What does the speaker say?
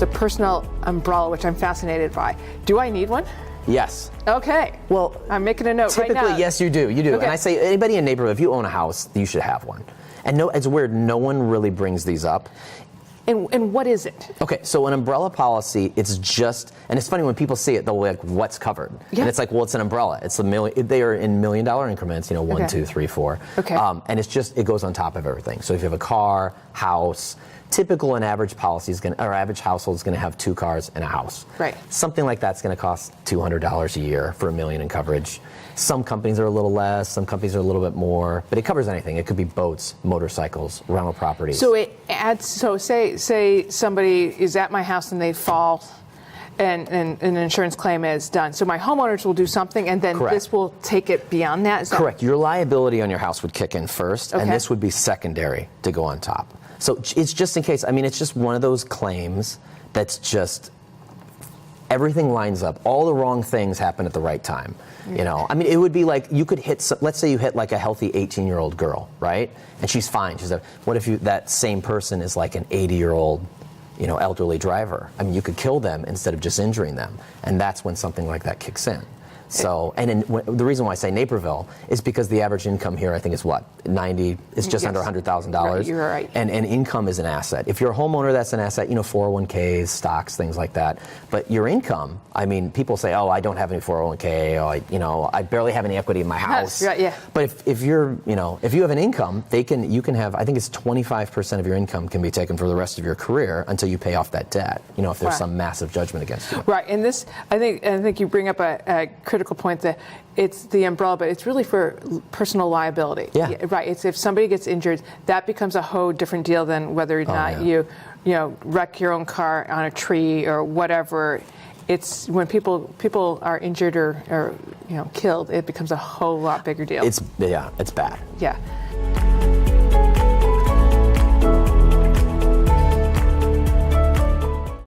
the personal umbrella, which I'm fascinated by. Do I need one? Yes. Okay. Well, I'm making a note right now. Typically, yes, you do. You do. Okay. And I say anybody in Naperville, if you own a house, you should have one. And no, it's weird. No one really brings these up. And what is it? Okay, so an umbrella policy, it's just, and it's funny when people see it, they'll be like, what's covered? Yeah. And it's like, well, it's an umbrella. It's they are in $1 million increments, you know, 1, 2, 3, 4. Okay. And it's just, it goes on top of everything. So if you have a car, house, typical an average policy is going to, or average household is going to have 2 cars and a house. Right. Something like that's going to cost $200 a year for $1 million in coverage. Some companies are a little less, some companies are a little bit more, but it covers anything. It could be boats, motorcycles, rental properties. So it adds, so say somebody is at my house and they fall and an insurance claim is done. So my homeowners will do something and then Correct. This will take it beyond that? Correct. Your liability on your house would kick in first, Okay. and this would be secondary to go on top. So it's just in case. I mean, it's just one of those claims that's just, everything lines up. All the wrong things happen at the right time. You know, I mean, it would be like you could hit, let's say you hit like a healthy 18-year-old girl, right? And she's fine. What if that same person is like an 80-year-old, you know, elderly driver? I mean, you could kill them instead of just injuring them. And that's when something like that kicks in. So, and the reason why I say Naperville is because the average income here, I think, is what? It's just under $100,000. Right, you're right. And income is an asset. If you're a homeowner, that's an asset, you know, 401ks, stocks, things like that. But your income, I mean, people say, oh, I don't have any 401k, I barely have any equity in my house. Right, yeah. But if you're, if you have an income, you can have, I think it's 25% of your income can be taken for the rest of your career until you pay off that debt, if there's some massive judgment against you. Right, and this, I think you bring up a critical point that it's the umbrella, but it's really for personal liability. Yeah. Right. It's if somebody gets injured, that becomes a whole different deal than whether or not you wreck your own car on a tree or whatever. It's when people are injured or killed, it becomes a whole lot bigger deal. It's bad. Yeah.